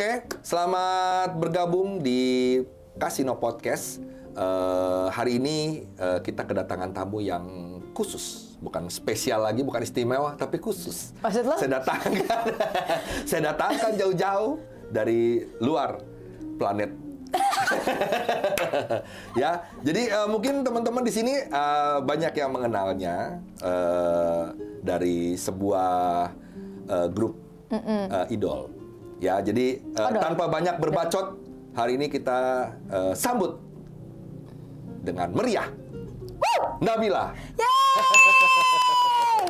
Oke, selamat bergabung di Kasino Podcast. Hari ini kita kedatangan tamu yang khusus, bukan spesial lagi, bukan istimewa, tapi khusus. Maksud lo? Saya datangkan jauh-jauh dari luar planet. Ya, jadi mungkin teman-teman di sini banyak yang mengenalnya dari sebuah grup idol. Ya, jadi tanpa banyak berbacot, hari ini kita sambut dengan meriah Nabila. Yeay!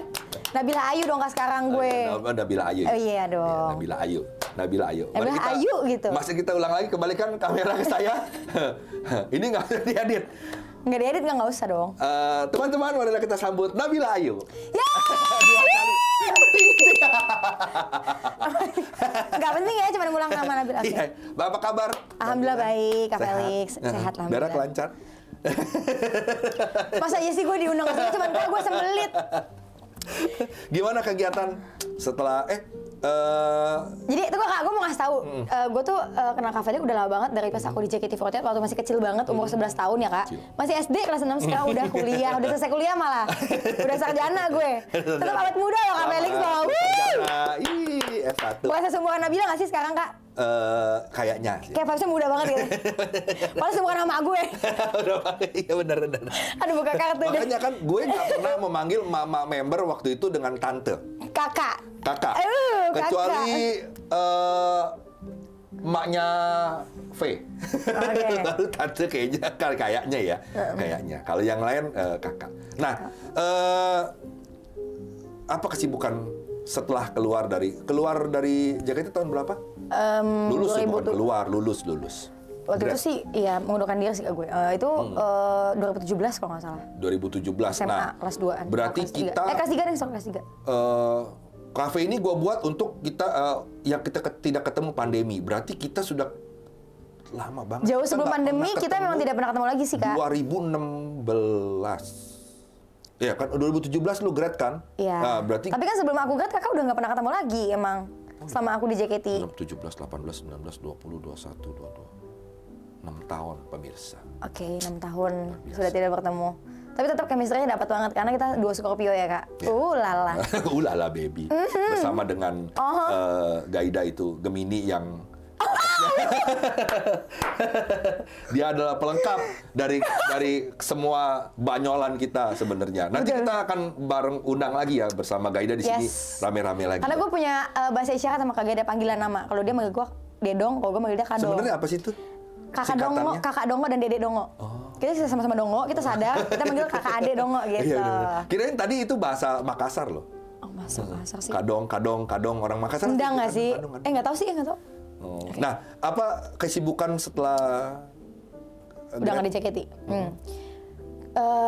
Nabila Ayu dong kak sekarang gue. Nabila Ayu. Oh iya dong. Ya, Nabila Ayu. Nabila Ayu. Nabila Ayu gitu. Masih kita ulang lagi, kembalikan kamera ke saya. Ini nggak usah diedit. Nggak diedit nggak usah dong. Teman-teman, marilah kita sambut Nabila Ayu. Yeay! Nggak penting ya, cuma ngulang nama Nabila. Iya. Apa kabar? Alhamdulillah baik, Kak Felix. Sehat lah. Berak lancar. Masa iya sih gue diundang ke sini, cuman gue sembelit. Gimana kegiatan setelah Jadi itu kak, gue mau ngasih tahu, gue tuh kenal Kak Felix udah lama banget dari pas aku di JKT48 waktu masih kecil banget, umur 11 tahun ya kak. Masih SD kelas 6, sekarang udah kuliah, udah selesai kuliah malah. Udah sarjana gue. Tetap awet muda loh Kak Felix loh. S1. Bukan seseumuran Nabila nggak sih sekarang kak? Kayaknya sih. Kayak Felixnya muda banget gitu. Padahal seumuran sama gue. Iya benar. Aduh buka kartu deh. Makanya kan gue nggak pernah memanggil mama member waktu itu dengan tante. Kakak. Kecuali emaknya V. Okay. Baru tante kayaknya ya. Kayaknya. Kalau yang lain kakak. Nah, apa kesibukan setelah keluar dari JKT tahun berapa? Lulus ya, bukan keluar, lulus. Waktu itu sih, iya mengundurkan diri sih gue. Itu 2017 kalau nggak salah. 2017. SMA, nah, kelas 2-an. Berarti kelas kita... kelas 3 deh, kelas 3. Kafe ini gue buat untuk kita, yang kita tidak ketemu pandemi. Berarti kita sudah lama banget. Jauh sebelum pandemi, kita memang tidak pernah ketemu lagi sih, Kak. 2016. Iya kan, 2017 lu grad kan? Iya. Nah, berarti... Tapi kan sebelum aku grad, kakak udah nggak pernah ketemu lagi emang. Selama aku di JKT. 17, 18, 19, 20, 21, 22. 6 tahun pemirsa. Oke, 6 tahun sudah tidak bertemu. Tapi tetap chemistry-nya dapat banget karena kita dua Scorpio ya kak. Lala. Lala baby. Bersama dengan Gaida itu Gemini yang dia adalah pelengkap dari semua banyolan kita sebenarnya. Nanti kita akan bareng undang lagi ya bersama Gaida di sini rame-rame lagi. Karena gue punya bahasa isyarat sama Kak Gaida panggilan nama. Kalau dia manggil gue Dedong, kalau gue manggil dia Kadong. Sebenarnya apa sih itu? Kakak Dongo dan Dede Dongo. Kita sama-sama Dongo, kita sadar, kita manggil Kakak Ade Dongo gitu. Iya, kirain tadi itu bahasa Makassar loh. Oh, Makassar sih. Kadong orang Makassar. Sendang nggak sih? Nggak tahu sih, nggak tahu. Okay. Nah, apa kesibukan setelah udah nggak di JKT?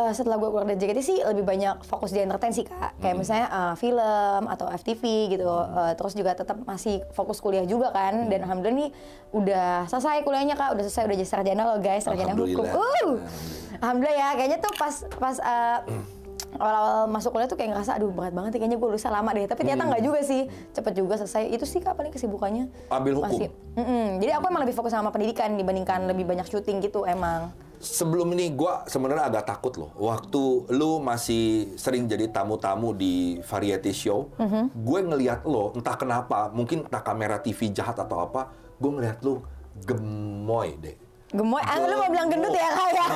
Setelah gue keluar dari JKT sih lebih banyak fokus di entertain sih kak. Kayak misalnya film atau FTV gitu. Terus juga tetap masih fokus kuliah juga kan. Dan alhamdulillah nih udah selesai kuliahnya kak. Udah selesai, udah jadi sarjana loh guys, sarjana hukum. Alhamdulillah ya. Kayaknya tuh pas awal-awal masuk kuliah tuh kayak ngerasa aduh berat banget ya, kayaknya gue lulusan lama deh. Tapi ternyata nggak juga sih, cepet juga selesai. Itu sih kak paling kesibukannya. Ambil hukum? Masih. Jadi aku emang lebih fokus sama pendidikan dibandingkan lebih banyak syuting gitu emang. Sebelum ini gue sebenarnya agak takut loh. Waktu lu masih sering jadi tamu-tamu di variety show, gue ngelihat lo entah kenapa, mungkin entah kamera TV jahat atau apa, gue ngelihat lu gemoy deh. Gemoy? Lu mau bilang gendut ya kak ya?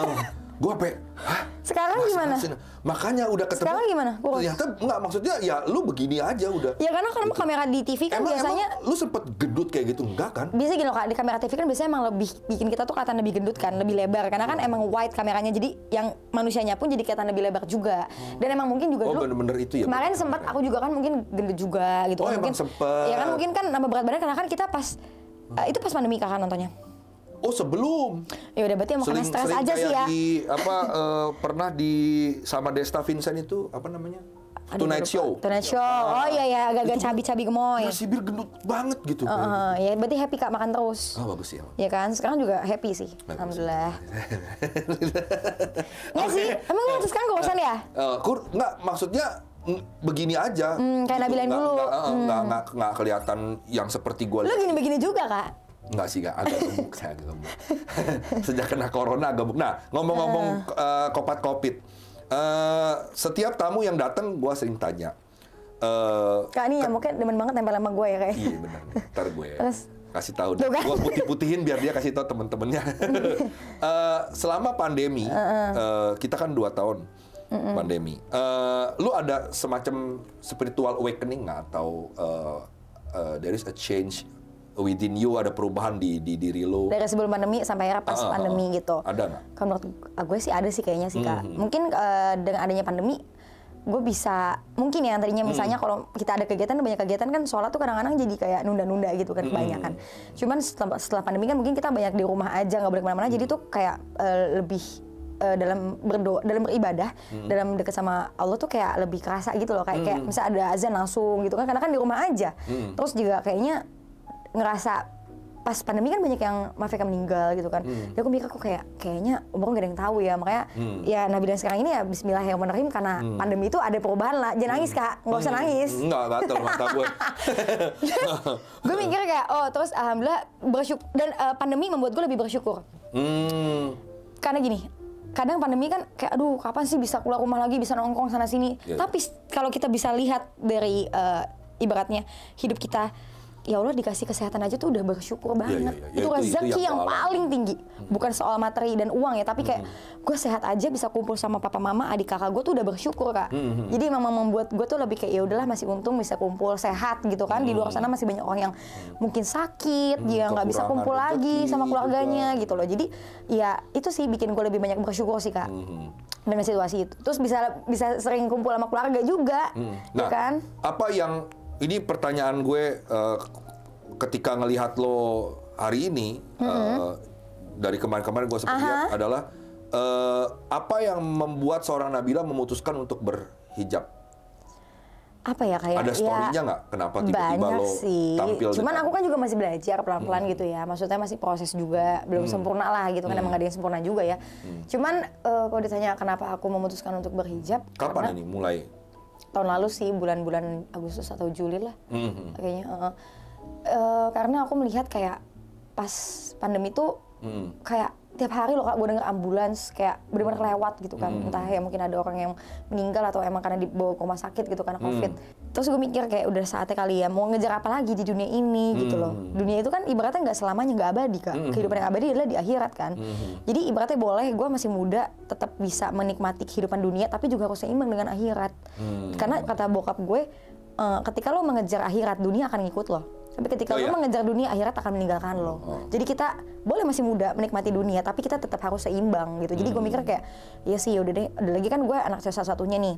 Gue apa? Hah? Sekarang gimana? Makanya udah ketemu. Sekarang gimana? Ternyata enggak, maksudnya ya lu begini aja udah. Ya karena gitu. Kamera di TV kan biasanya. Lu sempet gendut kayak gitu enggak kan? Bisa gini loh kak, di kamera TV kan biasanya emang lebih bikin kita tuh kelihatan lebih gendut kan, lebih lebar. Karena kan emang wide kameranya, jadi yang manusianya pun jadi kelihatan lebih lebar juga. Dan emang mungkin juga dulu. Bener-bener itu ya. Kemarin sempat aku juga kan mungkin gendut juga gitu. Emang mungkin sempet. Ya kan mungkin kan nambah berat badan karena kan kita pas itu pas pandemi kakak nontonnya. Oh sebelum. Ya udah berarti emang karena stres aja sih ya. Pernah di sama Desta Vincent itu apa namanya? Tonight Show. Tonight Show. Oh iya agak-agak cabi-cabi gemoy. Ya sibir gendut banget gitu. Ya berarti happy kak makan terus. Oh bagus ya. Ya kan sekarang juga happy sih. Bagus. Alhamdulillah. Nggak sih? Emang lu sekarang gak bosan ya? Nggak, maksudnya begini aja. Kayak Nabila yang dulu. Nggak kelihatan yang seperti gue. Lu gini-begini juga, Kak? Enggak sih, Kak. Agak gemuk. Saya agak gemuk. Sejak kena corona agak gemuk. Nah, ngomong-ngomong kopat-kopit. Setiap tamu yang datang, gue sering tanya. Kak, ini nyamuknya demen banget nempel sama gue ya, kayak. Iya, benar. Ntar gue kasih tahu. Tuh kan? Gue putih-putihin biar dia kasih tahu temen-temennya. Selama pandemi, kita kan 2 tahun pandemi. Lu ada semacam spiritual awakening nggak? Atau there is a change within you, ada perubahan di diri lu? Dari sebelum pandemi sampai era pas pandemi gitu. Ada nggak? Kalau menurut gue sih ada sih kayaknya sih, Kak. Mungkin dengan adanya pandemi, gue bisa, mungkin ya tadinya misalnya kalau kita ada kegiatan, banyak kegiatan kan sholat tuh kadang-kadang jadi kayak nunda-nunda gitu kan kebanyakan. Cuman setelah pandemi kan mungkin kita banyak di rumah aja, nggak boleh kemana-mana, jadi tuh kayak lebih dalam berdoa, dalam beribadah, dalam dekat sama Allah tuh kayak lebih kerasa gitu loh, kayak misalnya ada azan langsung gitu kan, karena kan di rumah aja. Terus juga kayaknya ngerasa pas pandemi kan banyak yang Mafika meninggal gitu kan. Jadi aku mikir kayaknya umur gak ada yang tahu ya, makanya ya Nabila sekarang ini ya Bismillahirrahmanirrahim, karena pandemi itu ada perubahan lah. Jangan nangis, Kak, nggak usah nangis. Enggak, gatel mata gue. Gue mikir kayak terus alhamdulillah bersyukur, dan pandemi membuat gue lebih bersyukur. Karena gini, kadang pandemi kan kayak aduh kapan sih bisa keluar rumah lagi, bisa nongkrong sana sini. Tapi kalau kita bisa lihat dari ibaratnya hidup kita, ya Allah dikasih kesehatan aja tuh udah bersyukur banget. Itu rezeki yang paling tinggi. Bukan soal materi dan uang ya, tapi kayak gue sehat aja bisa kumpul sama papa mama, adik kakak gue tuh udah bersyukur, Kak. Jadi memang membuat gue tuh lebih kayak ya udahlah masih untung bisa kumpul sehat gitu kan. Di luar sana masih banyak orang yang mungkin sakit, dia nggak bisa kumpul lagi sama keluarganya gitu loh. Jadi ya itu sih bikin gue lebih banyak bersyukur sih, Kak. Dengan situasi itu. Terus bisa sering kumpul sama keluarga juga, nah, kan? Apa yang ini pertanyaan gue ketika ngelihat lo hari ini, dari kemarin-kemarin gue sempat lihat adalah apa yang membuat seorang Nabila memutuskan untuk berhijab? Apa ya, kayak ada story-nya nggak? Kenapa tiba-tiba lo tampil? Cuman aku kan juga masih belajar pelan-pelan gitu ya. Maksudnya masih proses juga, belum sempurna lah gitu kan. Emang gak ada yang sempurna juga ya. Cuman kalau ditanya kenapa aku memutuskan untuk berhijab? Kapan ini mulai? Tahun lalu sih, bulan-bulan Agustus atau Juli lah, kayaknya. Karena aku melihat kayak pas pandemi tuh kayak tiap hari loh, Kak, gue denger ambulans kayak benar-benar lewat gitu kan. Entah ya mungkin ada orang yang meninggal atau emang karena dibawa ke rumah sakit gitu karena COVID. Terus gue mikir kayak udah saatnya kali ya mau ngejar apa lagi di dunia ini gitu loh. Dunia itu kan ibaratnya nggak selamanya nggak abadi, Kak. Kehidupan yang abadi adalah di akhirat kan. Jadi ibaratnya boleh gue masih muda tetap bisa menikmati kehidupan dunia, tapi juga harus seimbang dengan akhirat. Karena kata bokap gue, ketika lo mengejar akhirat, dunia akan ngikut lo. Tapi ketika lo mengejar dunia, akhirat akan meninggalkan lo. Jadi kita boleh masih muda menikmati dunia, tapi kita tetap harus seimbang gitu. Jadi gue mikir kayak, ya sih yaudah deh. Ada lagi kan gue anak salah satunya nih.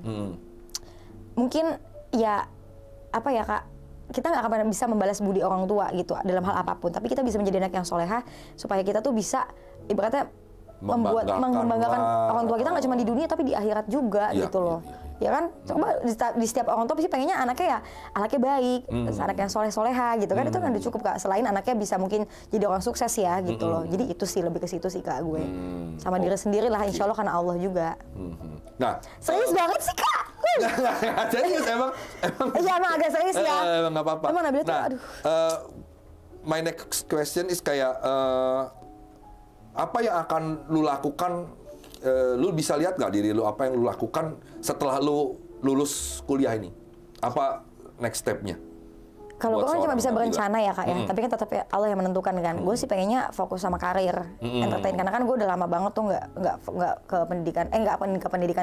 Mungkin ya apa ya, Kak, kita nggak akan bisa membalas budi orang tua gitu dalam hal apapun. Tapi kita bisa menjadi anak yang soleha supaya kita tuh bisa ibaratnya membanggakan orang tua kita nggak cuma di dunia tapi di akhirat juga gitu loh. Ya kan, coba di setiap orang tua pasti pengennya anaknya ya anaknya baik, anaknya yang soleh-soleha gitu kan. Itu kan udah cukup, Kak. Selain anaknya bisa mungkin jadi orang sukses ya gitu loh. Jadi itu sih lebih ke situ sih, Kak, gue. Sama diri sendiri lah, insya Allah karena Allah juga. Nah, serius banget sih, Kak. Serius emang. Iya, emang agak serius ya. Emang nggak apa-apa. Emang Nabila tuh, aduh. My next question is kayak apa yang akan lu lakukan? Lu bisa lihat nggak diri lu apa yang lu lakukan setelah lu lulus kuliah ini? Apa next step-nya? Kalau gue kan cuma bisa berencana ya, Kak, ya. Tapi kan tetap ya Allah yang menentukan kan. Gue sih pengennya fokus sama karir entertain, karena kan gue udah lama banget tuh nggak ke pendidikan,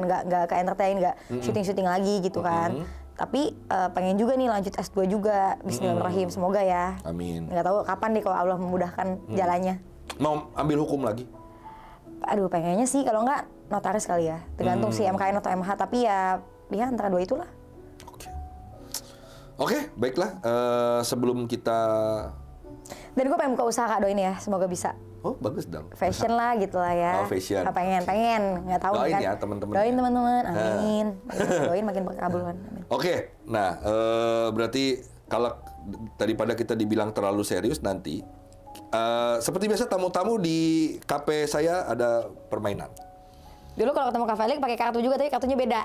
nggak ke entertain, nggak syuting lagi gitu kan. Tapi pengen juga nih lanjut S2 juga. Bismillahirrahmanirrahim, semoga ya. Amin. Nggak tahu kapan deh kalau Allah memudahkan jalannya. Mau ambil hukum lagi? Aduh, pengennya sih kalau nggak notaris kali ya. Tergantung sih MKN atau MH, tapi ya antara dua itulah. Oke, baiklah. Sebelum kita... Dan gue pengen buka usaha, Kak, doain ya. Semoga bisa. Oh, bagus dong. Fashion lah gitu lah ya. Oh, fashion. Pengen. Nggak tahu doain kan. Ya, teman-teman. Doain teman-teman. Amin. Doain makin berkabulkan. Oke. Nah, berarti kalau daripada kita dibilang terlalu serius nanti, seperti biasa tamu-tamu di KP saya ada permainan. Dulu kalau ketemu Kak Felix pakai kartu juga, tapi kartunya beda.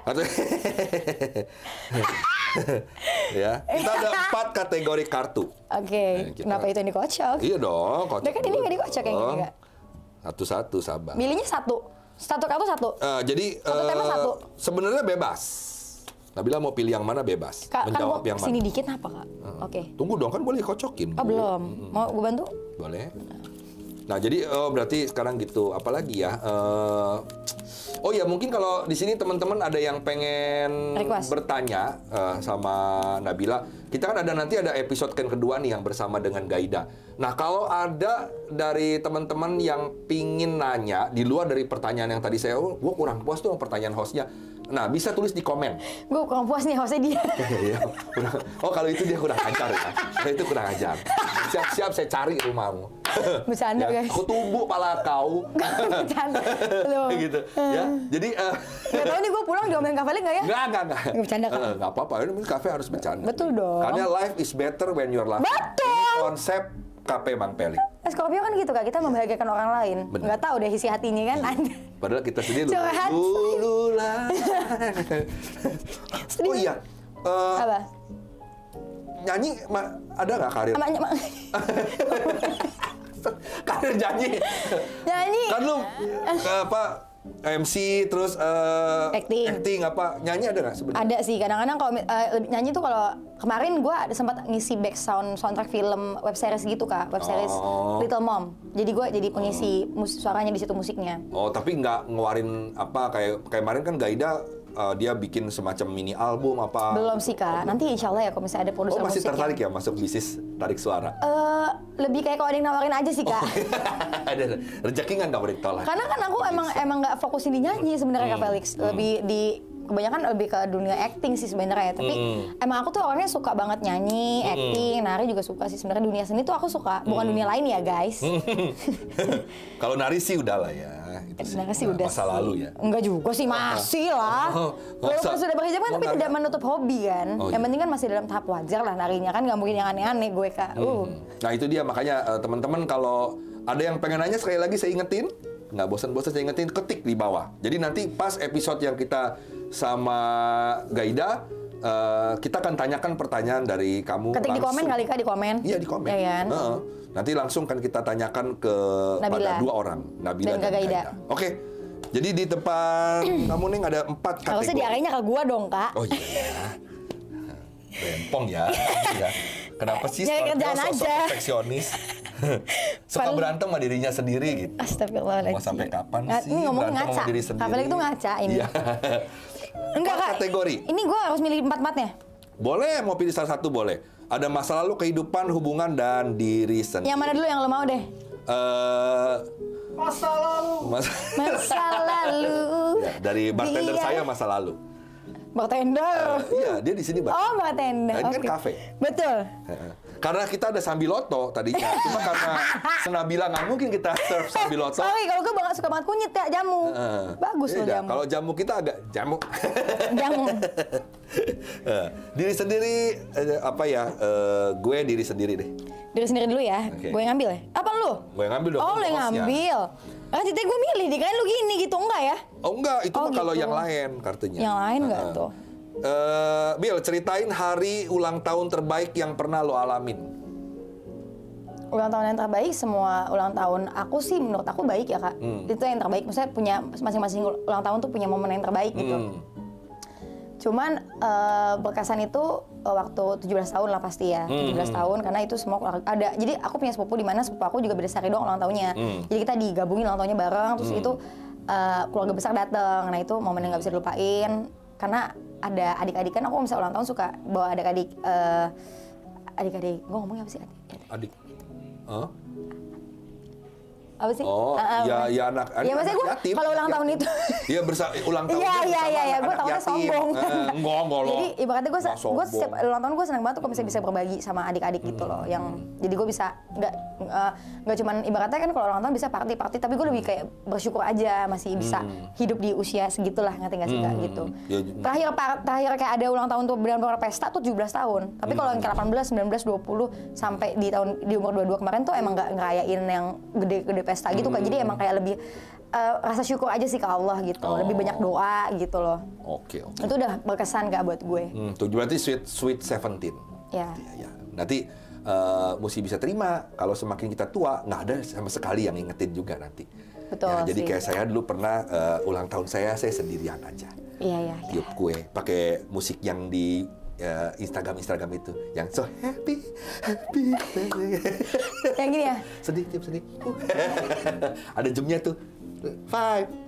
Ya, kita ada 4 kategori kartu. Oke, kenapa itu yang dikocok? Iya dong, kocok. Udah kan ini nggak dikocok yang ini nggak? Satu-satu, sabar. Milihnya satu kartu satu. Jadi Satu tema satu. sebenarnya bebas. Nabila mau pilih yang mana bebas. Kak, Menjawab yang kan sini mana. dikit apa Kak? Oke. Tunggu dong, kan boleh kocokin. Oh belum, mau gue bantu? Boleh. Nah, jadi berarti sekarang gitu. Apalagi ya? Oh ya, mungkin kalau di sini teman-teman ada yang pengen Request. bertanya sama Nabila. Kita kan nanti ada episode kedua nih yang bersama dengan Gaida. Nah, kalau ada dari teman-teman yang pingin nanya di luar dari pertanyaan yang tadi gue kurang puas tuh sama pertanyaan hostnya. Nah, bisa tulis di komen. Gue kurang puas nih hostnya dia. Iya, oh, kalau itu dia kurang ajar ya. Kalau itu kurang ajar. Siap-siap saya cari rumahmu. Bercanda Ya, guys. aku tumbuk pala kau. Bercanda. Loh. Gitu. Ya. Jadi Gak tau nih gue pulang diomelin Kak Felix nggak ya? Enggak. Bercanda, Kak. Nggak apa-apa. Ini kafe harus bercanda. Betul dong. Karena life is better when you're laughing. Betul. Ini konsep kafe Bang Pelik. Scorpio kan gitu Kak, kita membahagiakan orang lain. Bener. Nggak tahu deh isi hatinya kan. Padahal kita sendiri Curhat. lululah. Oh iya. Apa? Nyanyi ada nggak karir? Karir nyanyi. Nyanyi. Kan lu apa MC terus Acting. apa nyanyi ada nggak sebenarnya? Ada sih, kadang-kadang kalau nyanyi tuh kalau kemarin gue ada sempat ngisi soundtrack film web series gitu Kak, web series Little Mom. Jadi gue jadi pengisi suaranya di situ musiknya. Oh, tapi nggak ngeluarin apa kayak kemarin kan Gaida dia bikin semacam mini album apa? Belum sih Kak, nanti insya Allah ya kalau misalnya ada produser Oh, masih musik tertarik ya masuk bisnis tarik suara? lebih kayak kalau ada yang nawarin aja sih Kak. Ada rezeki nggak boleh ditolak. Karena kan aku emang nggak fokusin di nyanyi sebenarnya Kak Felix. Lebih di kebanyakan lebih ke dunia acting sih sebenarnya. Tapi emang aku tuh orangnya suka banget nyanyi, acting, nari juga suka sih sebenarnya. Dunia seni tuh aku suka, bukan dunia lain ya guys. Kalau nari sih udah lah ya. Itu Nari sih udah masa sih. lalu ya. Enggak juga sih, masih lah. Walaupun sudah berhijab kan, tapi tidak menutup hobi kan. Oh, Yang iya. penting kan masih dalam tahap wajar lah narinya kan, nggak mungkin yang aneh-aneh gue Kak. Nah itu dia makanya teman-teman kalau ada yang pengen nanya sekali lagi saya ingetin, nggak bosan-bosan saya ingetin, ketik di bawah. Jadi nanti pas episode yang kita sama Gaida, kita akan tanyakan pertanyaan dari kamu. Ketik di komen kali Kak, di komen. Iya di komen. Ya kan? Nanti langsung kan kita tanyakan ke pada Nabila. 2 orang, Nabila Dan dan Gaida. Gaida. Oke. Jadi di depan kamu nih ada 4 kategori. Harusnya diarahnya ke gua dong Kak. Oh iya. Rempong ya. Ya. Kenapa sih Nyari Scorpio kerjaan sosok aja. perfeksionis? Suka Paling- berantem sama dirinya sendiri gitu. Astagfirullahaladzim. Mau sampai kapan sih Ini ngomong berantem ngaca. sama diri sendiri? Kak Felix tuh ngaca ini. Iya. Enggak Kak. Kategori. Ini gua harus milih 4-4-nya. Boleh, mau pilih salah satu boleh. Ada masa lalu, kehidupan, hubungan, dan diri sendiri. Yang mana dulu yang lo mau deh? Masa lalu. Masa lalu. Ya, dari bartender Dia- saya masa lalu. Bartender. Iya, dia di sini bartender. Oh, bartender. Nah, ini kan Oke. kafe. Betul. Karena kita ada sambiloto tadinya, cuma karena Nabila nggak mungkin kita serve sambiloto. Sorry, kalau gue banget suka banget kunyit ya, jamu. Bagus loh Beda. jamu. Kalau jamu kita agak jamu. Jamu. Diri sendiri apa ya? Gue diri sendiri deh. Diri sendiri dulu ya. Oke. Gue yang ngambil ya? Apa lu? Gue yang ngambil dong. Oh, lu yang hostnya. ngambil. Ah, ceritanya gue milih, dikirain lu gini gitu, enggak ya? Oh enggak, itu Oh, mah kalau gitu. yang lain kartunya. Yang lain nggak tuh? Bill, ceritain hari ulang tahun terbaik yang pernah lo alamin. Ulang tahun yang terbaik, semua ulang tahun aku sih menurut aku baik ya Kak. Itu yang terbaik, maksudnya punya masing-masing ulang tahun tuh punya momen yang terbaik gitu. Cuman berkesan itu waktu 17 tahun lah pasti ya. 17 tahun karena itu semua ada. Jadi aku punya sepupu di mana sepupu aku juga beda sehari doang ulang tahunnya. Jadi kita digabungin ulang tahunnya bareng, terus itu keluarga besar datang. Nah itu momen yang nggak bisa dilupain. Karena ada adik-adik kan, aku misalnya ulang tahun suka bawa adik-adik. Adik-adik, gue ngomongnya apa sih? Adik. Hah? Apa sih? Oh, ya anak Ya maksudnya gue yatim. kalau ulang tahun itu. Iya ulang tahun. Iya, gue takutnya sombong. Enggak loh. Jadi ibaratnya gue Nggak setiap sombong. ulang tahun gue senang banget tuh kalau bisa berbagi sama adik-adik gitu loh. Jadi gue bisa nggak nggak cuman ibaratnya kan kalau ulang tahun bisa party, tapi gue lebih kayak bersyukur aja masih bisa hidup di usia segitulah, ngerti nggak sih Kak gitu. Terakhir kayak ada ulang tahun tuh benar-benar pesta tuh 17 tahun. Tapi kalau yang kayak 18, 19, 20 sampai di umur 22 kemarin tuh emang nggak ngerayain yang gede-gede pesta gitu Kak. Jadi emang kayak lebih rasa syukur aja sih ke Allah gitu. Lebih banyak doa gitu loh. Oke. Itu udah berkesan Kak buat gue. Tuh berarti sweet 17. Ya. Nanti mesti bisa terima kalau semakin kita tua nggak ada sama sekali yang ingetin juga nanti. Betul ya, jadi sih. kayak saya dulu pernah ulang tahun saya sendirian aja. Iya. Tiup kue pakai musik yang di Instagram itu yang so happy. Yang gini ya? Sedih, tiup sedih. Ada jamnya tuh. 5,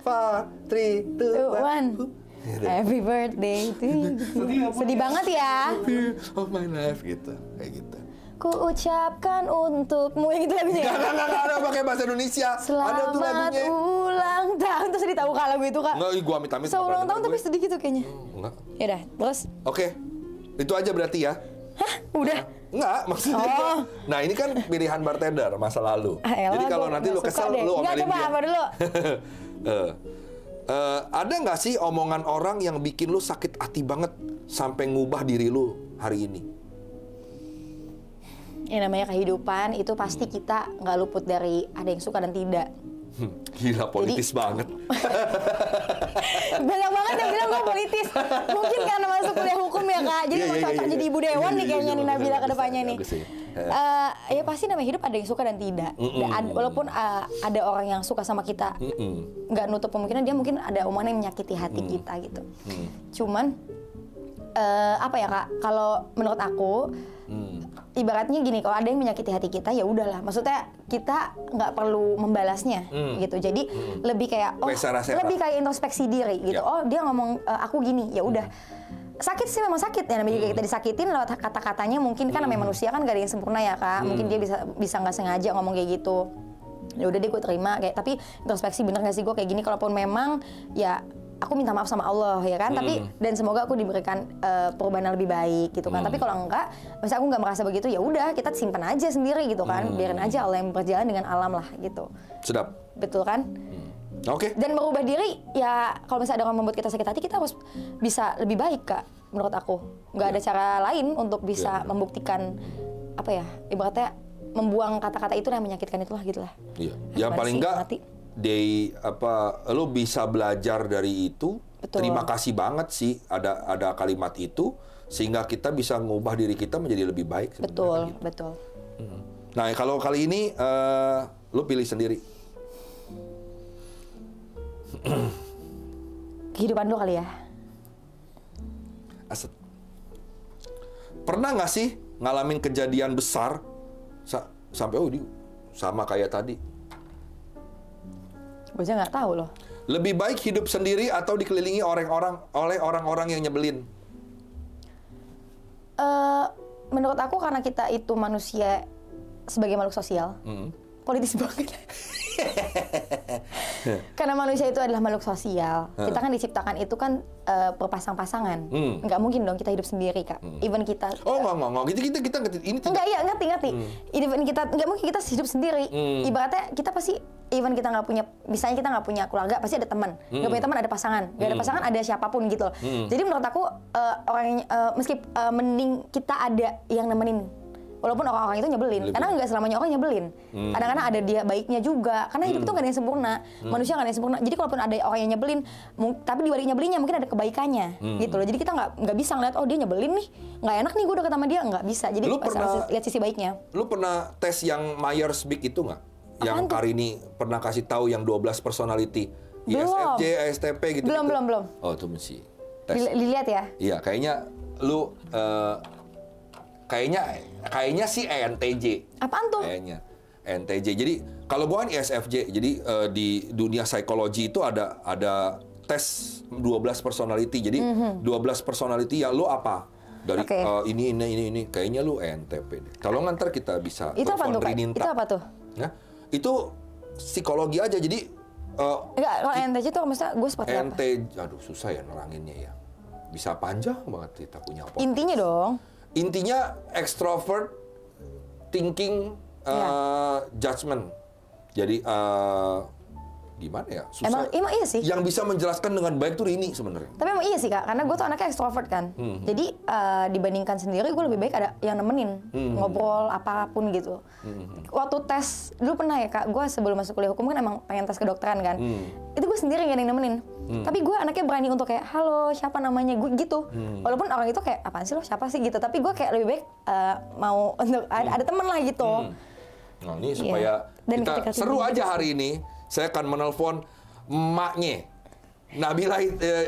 4, 3, 2, 1. Happy birthday to you. Sedih banget ya. Of my life gitu, kayak gitu. Ku ucapkan untukmu, yang itu lagunya. Enggak ada pakai bahasa Indonesia. Ada tuh Selamat lagunya. ulang tahun. Terus sedih tahu Kak lagu itu Kak. Enggak, gua amit-amit. Ulang tahun tapi sedih gitu kayaknya. Enggak. Yaudah, terus. Oke. Itu aja berarti ya. Hah? Udah? Enggak, maksudnya. Nah, ini kan pilihan bartender masa lalu. Jadi kalau nanti lu kesel, lu omelin dia. Enggak, coba apa dulu? Ada nggak sih omongan orang yang bikin lu sakit hati banget sampai ngubah diri lu hari ini? Yang namanya kehidupan itu pasti kita nggak luput dari ada yang suka dan tidak. Gila, politis banget. Banyak banget yang bilang gue politis. Mungkin karena masuk kuliah hukum ya Kak. Jadi mau cocok jadi ibu dewan nih kayaknya nih Nabila ke depannya nih. Ya pasti namanya hidup ada yang suka dan tidak. Walaupun ada orang yang suka sama kita, nggak nutup kemungkinan dia mungkin ada omongan yang menyakiti hati kita gitu. Cuman apa ya Kak? Kalau menurut aku ibaratnya gini, kalau ada yang menyakiti hati kita ya udahlah. Maksudnya kita nggak perlu membalasnya gitu. Jadi lebih kayak lebih kayak introspeksi diri gitu. Oh dia ngomong aku gini, ya udah. Sakit sih memang sakit ya, namanya kita disakitin lewat kata-katanya mungkin kan namanya manusia kan gak ada yang sempurna ya Kak. Mungkin dia bisa nggak sengaja ngomong kayak gitu. Ya udah deh gue terima kayak, tapi introspeksi bener gak sih gue kayak gini, kalaupun memang ya aku minta maaf sama Allah ya kan, tapi dan semoga aku diberikan perubahan yang lebih baik gitu kan. Tapi kalau enggak, misalnya aku nggak merasa begitu, ya udah kita simpan aja sendiri gitu kan, biarin aja Allah yang berjalan dengan alam lah gitu. Sedap. Betul kan? Oke. Dan merubah diri ya, kalau misalnya ada orang membuat kita sakit hati, kita harus bisa lebih baik Kak, menurut aku. Nggak ada cara lain untuk bisa membuktikan apa ya, ibaratnya membuang kata-kata itu yang menyakitkan itulah gitulah. Iya. Yang paling enggak lu bisa belajar dari itu. Betul. Terima kasih banget sih ada kalimat itu sehingga kita bisa mengubah diri kita menjadi lebih baik. Betul, gitu. betul. Nah, kalau kali ini lu pilih sendiri. Kehidupan lu kali ya. Aset. Pernah nggak sih ngalamin kejadian besar sampai sama kayak tadi? Gue aja nggak tahu loh. Lebih baik hidup sendiri atau dikelilingi oleh orang-orang yang nyebelin? Menurut aku karena kita itu manusia sebagai makhluk sosial, politis banget. Karena manusia itu adalah makhluk sosial. Kita kan diciptakan itu kan berpasang-pasangan. Nggak mungkin dong kita hidup sendiri Kak. Even kita. Nggak. Kita ini. Enggak, iya ngerti. Even kita nggak mungkin kita hidup sendiri. Ibaratnya kita pasti. Even kita nggak punya, misalnya kita nggak punya keluarga, pasti ada teman. Nggak punya teman ada pasangan. Nggak ada pasangan ada siapapun gitu. Jadi menurut aku mending kita ada yang nemenin. Walaupun orang-orang itu nyebelin, karena nggak selamanya orang nyebelin. Kadang-kadang ada dia baiknya juga, karena hidup itu nggak ada yang sempurna, manusia nggak ada yang sempurna. Jadi kalaupun ada orang yang nyebelin, tapi di balik nyebelinnya mungkin ada kebaikannya, gitu loh. Jadi kita nggak bisa ngeliat, oh dia nyebelin nih, nggak enak nih gue deket sama dia, nggak bisa. Jadi lihat sisi baiknya. Lu pernah tes yang Myers-Briggs itu nggak? Yang Karini pernah kasih tahu yang 12 personality, ISFJ, ISTP gitu. Belum. Oh itu mesti tes. Dilihat ya? Iya, kayaknya lu kayaknya sih ENTJ. Apaan tuh? Kayaknya ENTJ. Jadi kalau gua kan ISFJ. Jadi di dunia psikologi itu ada tes 12 personality. Jadi 12 personality ya lu apa? Dari ini kayaknya lu ENTP deh. Kalau ngantar kita bisa itu apa tuh? Itu apa tuh? Ya, itu psikologi aja. Jadi enggak, kalau ENTJ itu maksudnya gue seperti apa? ENTJ, aduh susah ya neranginnya ya. Bisa panjang banget kita punya apa. Intinya dong. Intinya extrovert, thinking, judgment. Jadi gimana ya? Susah. Emang iya sih. Yang bisa menjelaskan dengan baik tuh Rini sebenarnya. Tapi emang iya sih Kak, karena gue tuh anaknya extrovert kan. Jadi dibandingkan sendiri gue lebih baik ada yang nemenin ngobrol apapun gitu. Waktu tes dulu pernah ya Kak, gue sebelum masuk kuliah hukum kan emang pengen tes kedokteran kan. Itu gue sendiri gak ada yang nemenin. Tapi gue anaknya berani untuk kayak halo siapa namanya gue gitu. Walaupun orang itu kayak apaan sih lo siapa sih gitu. Tapi gue kayak lebih baik mau untuk ada teman lah gitu. Nah ini supaya Dan kita seru aja hari ini. Saya akan menelpon emaknya. Nabila,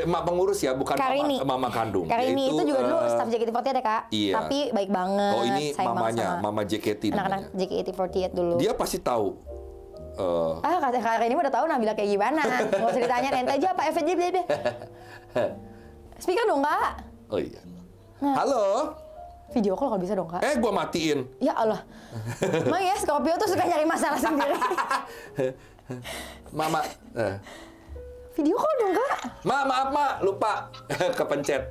emak pengurus ya, bukan mama kandung. Karini itu juga dulu staf JKT48 ya Kak. Iya. Tapi baik banget. Oh ini mamanya, mama JKT anak-anak JKT48 dulu. Dia pasti tahu. Kak Karini udah tahu Nabila kayak gimana. Nggak usah ditanya, ente aja apa FJ deh. Speaker dong Kak. Oh iya. Halo. Video call kalau bisa dong Kak. Gua matiin. Ya Allah. Emang ya Scorpio tuh suka nyari masalah sendiri. Mama. Video call dong Kak. Maaf lupa kepencet.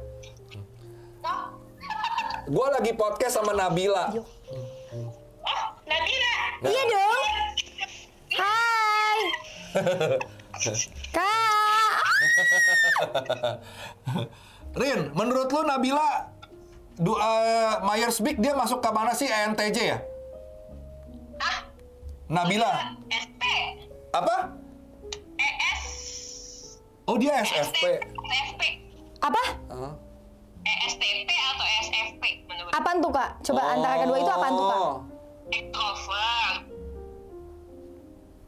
Gue lagi podcast sama Nabila. Nabila. Iya dong. Hai. Kak. Rin, menurut lu Nabila Myers-Briggs dia masuk ke mana sih, ENTJ ya? Nabila. SP. Apa? ES. Oh dia SFP. SFP. Apa? ESTP atau SFP menurut. Apaan tuh Kak? Coba antara kedua itu apaan tuh Kak? Extrovert.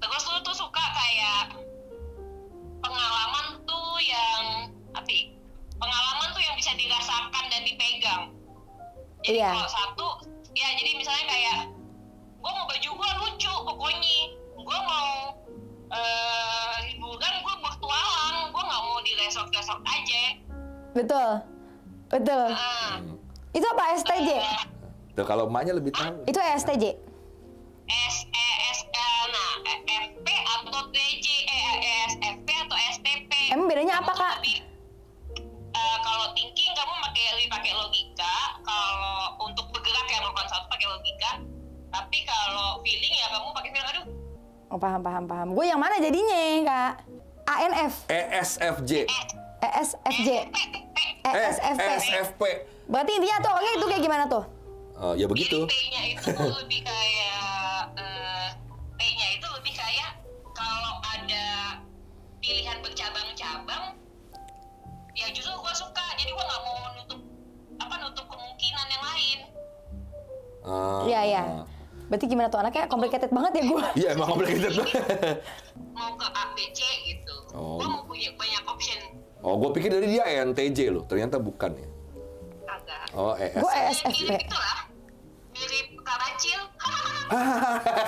Terus lu tuh suka kayak pengalaman tuh yang pengalaman tuh yang bisa dirasakan dan dipegang. Jadi Iya. kalau satu, ya jadi misalnya kayak gue mau baju gue lucu pokoknya, gue mau liburan, gue bertualang, gue nggak mau di resort aja. Betul. Itu apa STJ? Tuh kalau emaknya lebih tahu. Itu STJ. FP atau TJ, ESFP atau STP. Emang bedanya apa Kak? Kalau thinking kamu lebih pakai logika, kalau untuk bergerak yang melakukan sesuatu pakai logika, tapi kalau feeling ya kamu pakai feeling. Aduh. Oh paham. Gue yang mana jadinya Kak? ANF. ESFJ. ESFJ. ESFP. ESFP. Berarti intinya tuh orangnya itu kayak gimana tuh? Ya begitu. P-nya itu lebih kayak P-nya itu lebih kayak kalau ada pilihan bercabang-cabang, ya justru gue suka. Jadi gue nggak mau nutup kemungkinan yang lain. Iya. Berarti gimana tuh anaknya complicated banget ya gue? Iya emang complicated banget. Mau ke A, B, C gitu. Gue mau punya banyak option. Gue pikir dari dia ENTJ loh, ternyata bukan ya. Agak. Oh ES. Gue ESFP. Mirip itulah. Mirip Kabacil.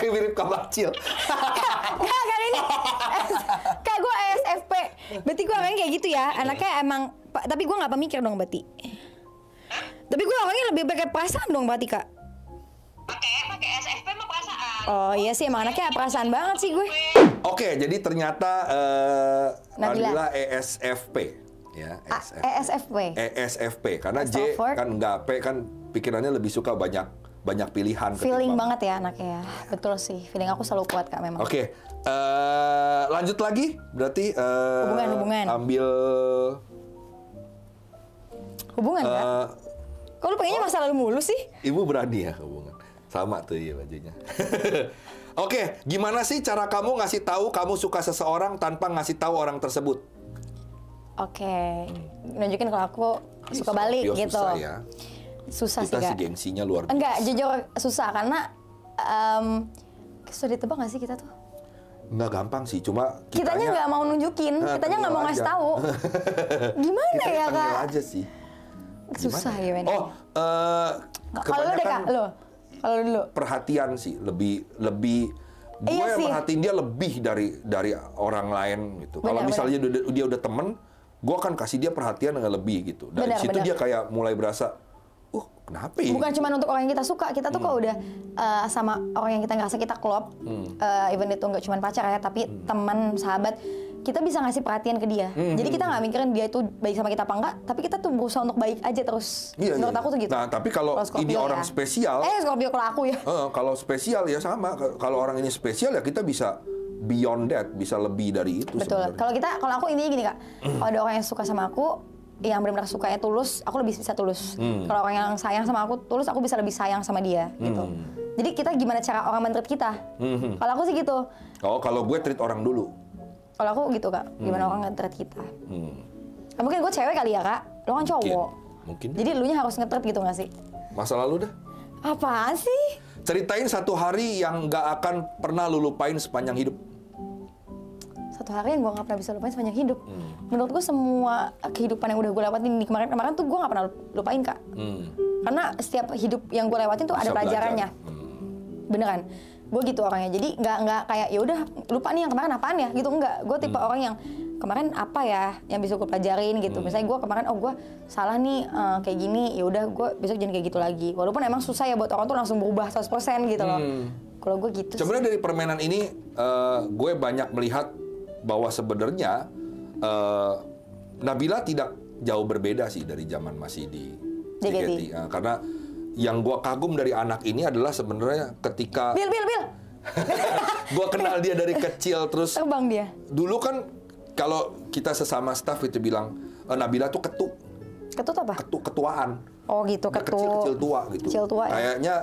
Mirip Kabacil. Kak kali ini Kak gue ESFP. Berarti gue orangnya kayak gitu ya. Anaknya emang tapi gue gak pemikir dong berarti. Tapi gue orangnya lebih pakai perasaan dong berarti Kak. Pakai SFP mah perasaan. Oh iya sih emang anaknya perasaan banget sih gue. Oke, jadi ternyata Nabila ESFP ya, ESFP. ESFP karena Extrovert. J kan enggak, P kan pikirannya lebih suka banyak pilihan. Feeling ketimbang. banget ya anaknya ya. Betul sih. Feeling aku selalu kuat Kak memang. Oke, lanjut lagi berarti Hubungan. ambil Hubungan Kak? Kok lu pengennya masa lalu mulu sih? Ibu berani ya hubungan. Sama tuh ya bajunya. Oke, gimana sih cara kamu ngasih tahu kamu suka seseorang tanpa ngasih tahu orang tersebut? Oke, nunjukin kalau aku suka balik Yo, gitu. Susah ya. Susah Kita sih sih Kak. gengsinya luar biasa. Enggak, jujur susah karena sudah ditebak nggak sih kita tuh? Nggak gampang sih, cuma Kitanya nggak mau nunjukin, kitanya nggak mau ngasih aja. tahu. Gimana Kita ya tengil Kak? aja sih. Susah gimana? Oh, Kalau lu deh Kak, lu. Kalau lu dulu. perhatian sih, lebih gue Iya yang sih. merhatiin dia lebih dari orang lain gitu. Kalau Benar, misalnya dia udah temen, gue akan kasih dia perhatian dengan lebih gitu. Dari Benar, situ benar. dia kayak mulai berasa, kenapa ya? Bukan cuma untuk orang yang kita suka, kita tuh kalau udah sama orang yang kita ngerasa kita klop, even itu nggak cuma pacar ya, tapi teman, sahabat, kita bisa ngasih perhatian ke dia. Jadi kita nggak mikirin dia itu baik sama kita apa enggak, tapi kita tuh berusaha untuk baik aja terus. Menurut aku tuh gitu. Nah, tapi kalau ini orang spesial, Scorpio kalau aku ya. Kalau spesial ya sama. Kalau orang ini spesial ya kita bisa beyond that, bisa lebih dari itu. Betul. Kalau aku ini gini Kak, kalau ada orang yang suka sama aku, yang benar-benar sukanya tulus, aku lebih bisa tulus. Kalau orang yang sayang sama aku tulus, aku bisa lebih sayang sama dia gitu. Jadi kita gimana cara orang men-treat kita? Kalau aku sih gitu. Oh, kalau gue treat orang dulu. Kalau aku gitu Kak, gimana orang nge-treat kita. Mungkin gue cewek kali ya Kak, lo kan cowok. Mungkin. Jadi elunya harus nge-treat gitu gak sih? Masa lalu dah. Apaan sih? Ceritain satu hari yang nggak akan pernah lu lupain sepanjang hidup. Satu hari yang gue gak pernah bisa lupain sepanjang hidup. Menurut gue semua kehidupan yang udah gue lewatin di kemarin tuh gue gak pernah lupain Kak. Karena setiap hidup yang gue lewatin tuh Bisa ada pelajarannya. Beneran. Gue gitu orangnya. Jadi nggak kayak ya udah lupa nih yang kemarin apaan ya gitu, enggak. Gue tipe orang yang kemarin apa ya yang bisa gue pelajarin gitu. Misalnya gue kemarin gue salah nih kayak gini, ya udah gue besok jangan kayak gitu lagi. Walaupun emang susah ya buat orang tuh langsung berubah 100% gitu loh. Kalau gue gitu. Sebenarnya dari permainan ini gue banyak melihat bahwa sebenarnya Nabila tidak jauh berbeda sih dari zaman masih di JKT. Karena yang gue kagum dari anak ini adalah sebenarnya ketika Bil. gue kenal dia dari kecil terus. Terbang dia. Dulu kan kalau kita sesama staff itu bilang Nabila tuh Ketut apa? ketuaan. Oh gitu, Dia kecil tua gitu. Kecil tua ya? Kayaknya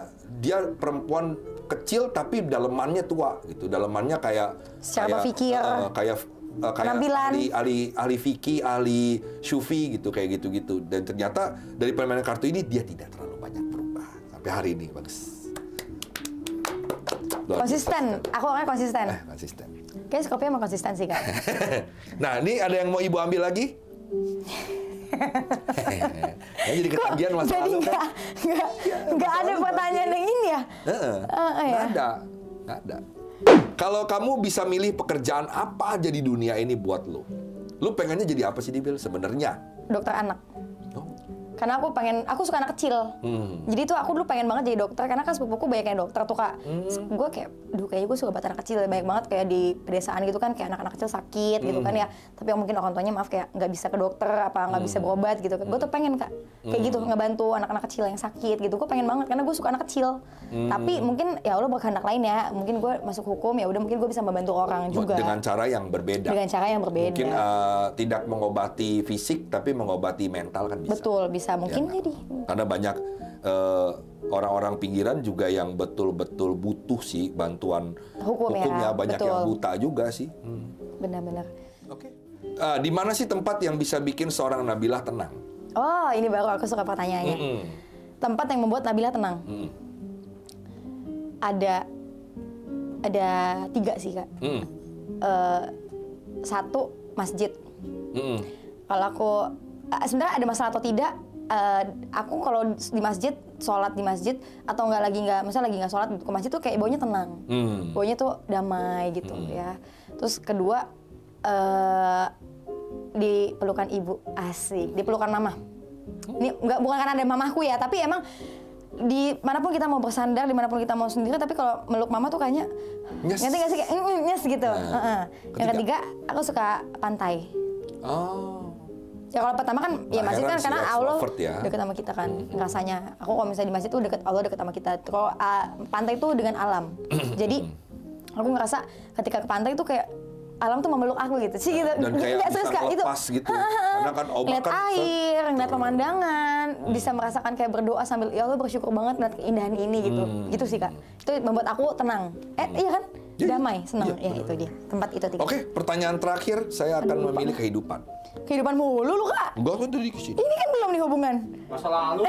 dia perempuan kecil tapi dalemannya tua gitu. Dalemannya kayak secara berpikir. Kayak penampilan. ahli fikih, ahli syufi gitu, kayak gitu-gitu. Dan ternyata dari permainan kartu ini dia tidak terlalu banyak berubah sampai hari ini. Bagus. Konsisten. Aku orangnya konsisten. Konsisten. Kayaknya Scorpio emang konsisten sih Kak. Nah, ini ada yang mau Ibu ambil lagi? Jadi ketagihan masa lalu kan? Nggak ada pertanyaan yang ini ya? Nggak ada. Kalau kamu bisa milih pekerjaan apa aja di dunia ini buat lu pengennya jadi apa sih, Bil, sebenarnya? Dokter anak. Oh. Karena aku suka anak kecil. Jadi tuh aku dulu pengen banget jadi dokter, karena kan sepupuku banyak yang dokter tuh Kak. Gue kayak, kayaknya gue suka banget anak kecil. Banyak banget kayak di pedesaan gitu kan, kayak anak-anak kecil sakit gitu kan ya. Tapi yang mungkin orang tuanya maaf kayak nggak bisa ke dokter, apa nggak bisa berobat gitu. Gue tuh pengen Kak, kayak gitu, ngebantu anak-anak kecil yang sakit gitu. Gue pengen banget, karena gue suka anak kecil. Tapi mungkin ya Allah berkehendak lain ya. Mungkin gue masuk hukum, ya udah mungkin gue bisa membantu orang juga. Dengan cara yang berbeda. Mungkin tidak mengobati fisik, tapi mengobati mental kan bisa. Betul, bisa. Mungkin ya, jadi. Karena banyak orang-orang pinggiran juga yang betul-betul butuh sih bantuan hukumnya. Banyak betul. yang buta juga sih. Benar-benar. Oke. Di mana sih tempat yang bisa bikin seorang Nabila tenang? Oh, ini baru aku suka pertanyaannya. Tempat yang membuat Nabila tenang. Ada 3 sih Kak. Satu, masjid. Kalau aku sebenarnya ada masalah atau tidak, aku kalau di masjid, sholat di masjid atau misalnya lagi nggak sholat ke masjid tuh kayak baunya tenang, baunya tuh damai gitu ya. Terus kedua, di pelukan ibu, asik, di pelukan mama. Ini bukan karena ada mamahku ya, tapi emang dimanapun kita mau bersandar, dimanapun kita mau sendiri, tapi kalau meluk mama tuh kayaknya ngerti nggak sih, kayak nyes gitu. Yang ketiga, aku suka pantai. Oh. Ya kalau pertama kan, ya masjid kan karena Allah ya. dekat sama kita kan, rasanya. Aku kalau misalnya di masjid tuh dekat Allah, dekat sama kita. Kalau pantai tuh dengan alam. Jadi aku ngerasa ketika ke pantai tuh kayak alam tuh memeluk aku gitu sih gitu. Dan kayak bisa ngelepas gitu. Karena kan ombak lihat air, ngeliat pemandangan, bisa merasakan kayak berdoa sambil ya Allah bersyukur banget ngeliat keindahan ini gitu. Gitu sih Kak. Itu membuat aku tenang. Iya kan? Damai, senang. Ya itu dia. Tempat itu 3. Oke, pertanyaan terakhir, saya akan memilih kehidupan. Kehidupan mulu lu Kak. Enggak kan tadi kesini. Ini kan belum nih hubungan. Masa lalu.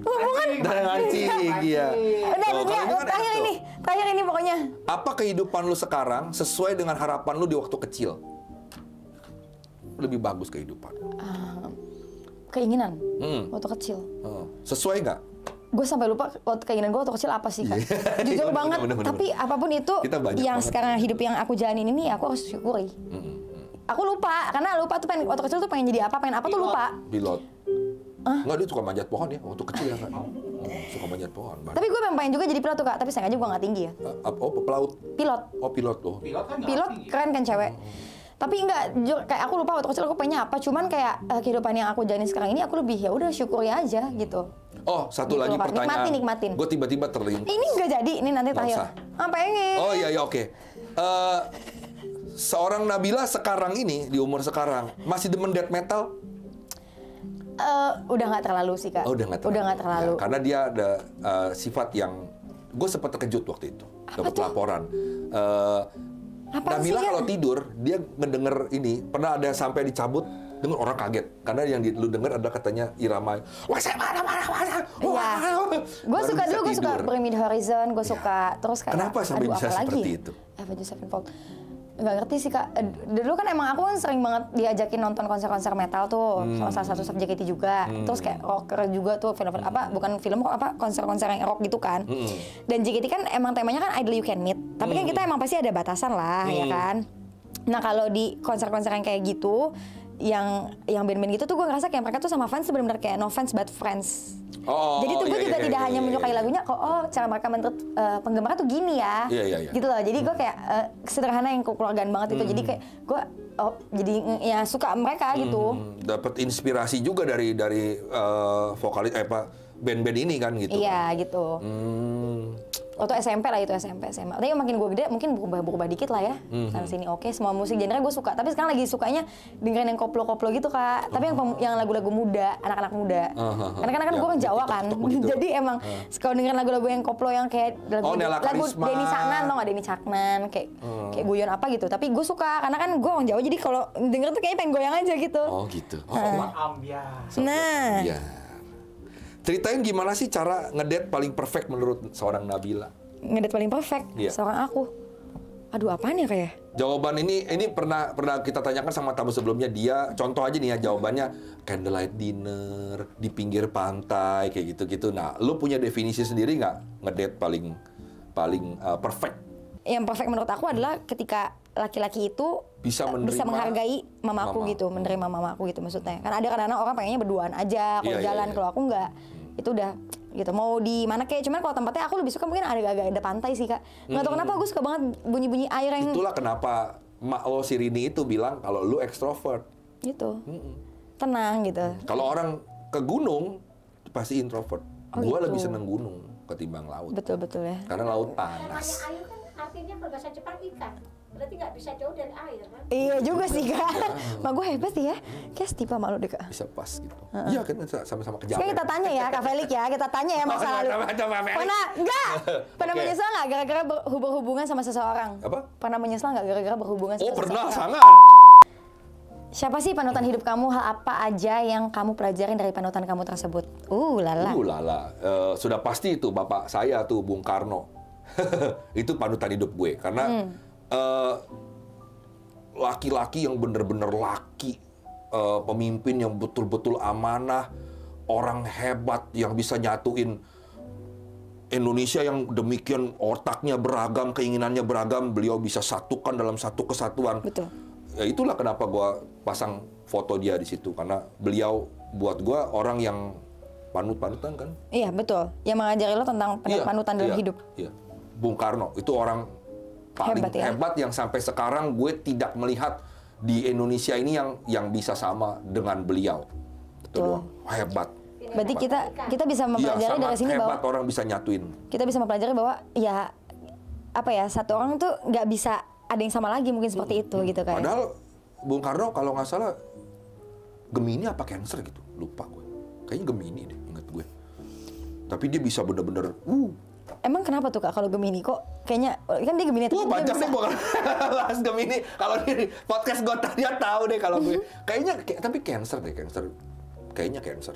Hubungan. Mancing, iya. Terakhir ini pokoknya. Apa kehidupan lu sekarang sesuai dengan harapan lu di waktu kecil? Lebih bagus kehidupan. Keinginan waktu kecil. Sesuai nggak? Gue sampai lupa keinginan gue waktu kecil apa sih Kak. Jujur banget. Bener. Tapi apapun itu yang banget. Sekarang hidup yang aku jalanin ini aku harus syukuri. Aku lupa, karena lupa tuh waktu kecil tuh pengen jadi apa, pengen apa tuh lupa. Pilot. Enggak, dia suka manjat pohon ya waktu kecil ya kan. Suka manjat pohon. Tapi gue pengen juga jadi pilot tuh Kak, tapi sayang aja gue nggak tinggi ya. Pelaut. Pilot. Oh, pilot tuh. Pilot kan Pilot keren kan cewek. Tapi enggak, kayak aku lupa waktu kecil aku pengennya apa. Cuman kayak kehidupan yang aku jalani sekarang ini aku lebih ya udah syukuri aja gitu. Oh, satu Gitu lagi loh, Kak. pertanyaan. Nikmatin. Gue tiba-tiba terlintas. Ini enggak jadi, ini nanti Nggak terakhir. usah. Pengen. Oh iya, oke. Seorang Nabila sekarang ini, di umur sekarang, masih demen death metal? Udah nggak terlalu sih, Kak. Oh, udah nggak terlalu. Ya, karena dia ada sifat yang... Gue sempat terkejut waktu itu. Dapat laporan. Apaan Nabila sih, Kak? kalau tidur, dia ngedenger ini. Pernah ada sampai dicabut, denger orang kaget. Karena yang lu denger adalah katanya irama. Wah, saya mana. Iya. Gue suka dulu, gue suka Bring Me The Horizon, gue suka. Terus kayak, Kenapa sampai bisa apa seperti lagi? itu? Avenged Sevenfold. Nggak ngerti sih, Kak. Dulu kan emang aku kan sering banget diajakin nonton konser-konser metal tuh. Salah satu sub JKT juga. Terus kayak rocker juga tuh, film-film bukan film kok, konser-konser yang rock gitu kan. Dan JKT kan emang temanya kan Idol You Can Meet. Tapi kan kita emang pasti ada batasan lah, ya kan. Nah, kalau di konser-konser yang kayak gitu, yang band-band gitu tuh gue ngerasa kayak mereka tuh sama fans tuh benar-benar kayak no fans but friends. Jadi tuh gue juga tidak hanya menyukai lagunya kok, cara mereka menurut penggemar tuh gini ya. Gitu loh. Jadi gue kayak sederhana yang kekeluargaan banget itu. Jadi kayak gue jadi ya suka mereka gitu. Dapat inspirasi juga dari vokalis band-band ini kan gitu. Iya gitu. Waktu SMP lah itu, SMP, SMA. Tapi makin gue gede mungkin berubah dikit lah ya. Sana sini oke, semua musik genre gue suka. Tapi sekarang lagi sukanya dengerin yang koplo-koplo gitu, Kak. Tapi yang lagu-lagu muda, anak-anak muda. Karena kan gue orang Jawa kan. Jadi emang kalau dengerin lagu-lagu yang koplo yang kayak lagu Denny Caknan, tau gak Denny Caknan, kayak guyon apa gitu. Tapi gue suka karena kan gue orang Jawa, jadi kalau denger tuh kayaknya pengen goyang aja gitu. Oh gitu. Ambias. Nah. Iya. Ceritain gimana sih cara ngedate paling perfect menurut seorang Nabila? Ngedate paling perfect seorang aku. Aduh, apaan ya kayak? Jawaban ini pernah kita tanyakan sama tamu sebelumnya. Dia contoh aja nih ya jawabannya candlelight dinner di pinggir pantai kayak gitu-gitu. Nah, lu punya definisi sendiri nggak ngedate paling perfect? Yang perfect menurut aku adalah ketika laki-laki itu bisa menghargai mamaku gitu, menerima mamaku gitu maksudnya. Kan ada kadang-kadang orang pengennya berduaan aja, kalau jalan, kalau aku enggak. Itu udah gitu, mau di mana kayak, cuman kalau tempatnya aku lebih suka mungkin agak ada pantai sih, Kak. Nggak tahu kenapa aku suka banget bunyi-bunyi air yang... Itulah kenapa mak lo si Rini itu bilang kalau lu ekstrovert. Gitu. Tenang gitu. Kalau orang ke gunung pasti introvert. Gua gitu. lebih seneng gunung ketimbang laut. Betul ya. Karena laut panas. Air kan artinya berbahasa Jepang ikan. Berarti nggak bisa jauh dari air kan? Iya juga sih, Kak. Mak gue hebat sih ya. Kayak setipe sama lu deh, Kak. Bisa pas gitu. Iya, kita sama-sama ke Jawa. Sekarang kita tanya ya, Kak Felix ya. Kita tanya ya masa lalu. Pernah menyesal nggak gara-gara berhubungan sama seseorang? Apa? Pernah menyesal nggak gara-gara berhubungan sama seseorang? Pernah, sangat. Siapa sih panutan hidup kamu? Hal apa aja yang kamu pelajarin dari panutan kamu tersebut? Lala. Sudah pasti itu bapak saya tuh, Bung Karno. Itu panutan hidup gue. Karena laki-laki yang bener-bener laki, pemimpin yang betul-betul amanah, orang hebat yang bisa nyatuin Indonesia yang demikian otaknya beragam, keinginannya beragam, beliau bisa satukan dalam satu kesatuan. Betul. Ya itulah kenapa gue pasang foto dia di situ, karena beliau buat gue orang yang panutan kan. Iya betul, yang mengajari lo tentang panutan dalam hidup. Iya. Bung Karno itu orang paling hebat yang sampai sekarang gue tidak melihat di Indonesia ini yang bisa sama dengan beliau. Betul. Hebat. Berarti kita bisa mempelajari dari sini bahwa hebat orang bisa nyatuin. Kita bisa mempelajari bahwa ya apa ya, satu orang tuh nggak bisa ada yang sama lagi mungkin seperti itu gitu kan. Padahal Bung Karno kalau nggak salah Gemini apa Cancer gitu, lupa gue. Kayaknya Gemini deh, inget gue. Tapi dia bisa bener-bener. Emang kenapa tuh, Kak, kalau Gemini kok kayaknya kan dia Gemini tuh banyak deh gue bahas Gemini. Kalau di podcast gue dia tahu deh kalau gue. Kayaknya tapi Cancer deh, Cancer. Kayaknya Cancer.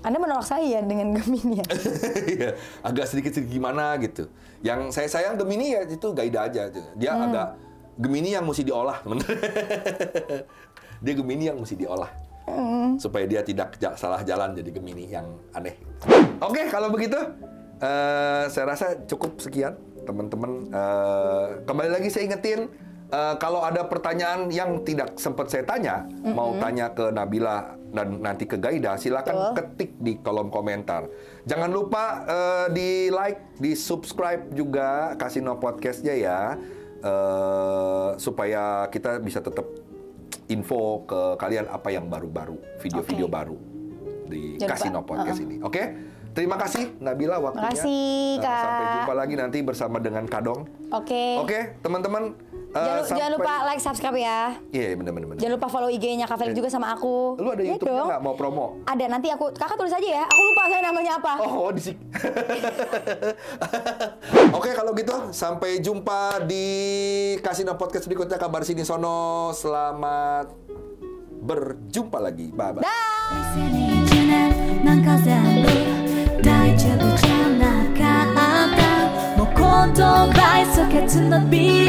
Anda menolak saya dengan Gemini ya? Iya, agak sedikit gimana gitu. Yang saya sayang Gemini ya itu Gaida aja. Dia agak Gemini yang mesti diolah. Dia Gemini yang mesti diolah. Supaya dia tidak salah jalan jadi Gemini yang aneh. Oke, kalau begitu saya rasa cukup sekian teman-teman. Kembali lagi saya ingetin, kalau ada pertanyaan yang tidak sempat saya tanya, mau tanya ke Nabila dan nanti ke Gaida, silakan ketik di kolom komentar. Jangan lupa di like, di subscribe juga Kasino Podcast-nya ya. supaya kita bisa tetap info ke kalian apa yang baru-baru, video-video baru di Jangan Kasino lupa. Podcast ini. Oke? Terima kasih Nabila waktunya. Makasih, Kak. Sampai jumpa lagi nanti bersama dengan Kadong. Oke. Oke, teman-teman. Jangan lupa like, subscribe ya. Iya, bener-bener. Jangan lupa follow IG-nya Kak Felix juga sama aku. Lu ada Iya YouTube-nya dong. nggak mau promo? Ada, nanti kakak tulis aja ya. Aku lupa saya namanya apa. Oh, di Oke, kalau gitu sampai jumpa di Kasino Podcast berikutnya. Kabar sini sono. Selamat berjumpa lagi. Bye bye.なんか全部大丈夫じゃなかったもう言葉急けつのビ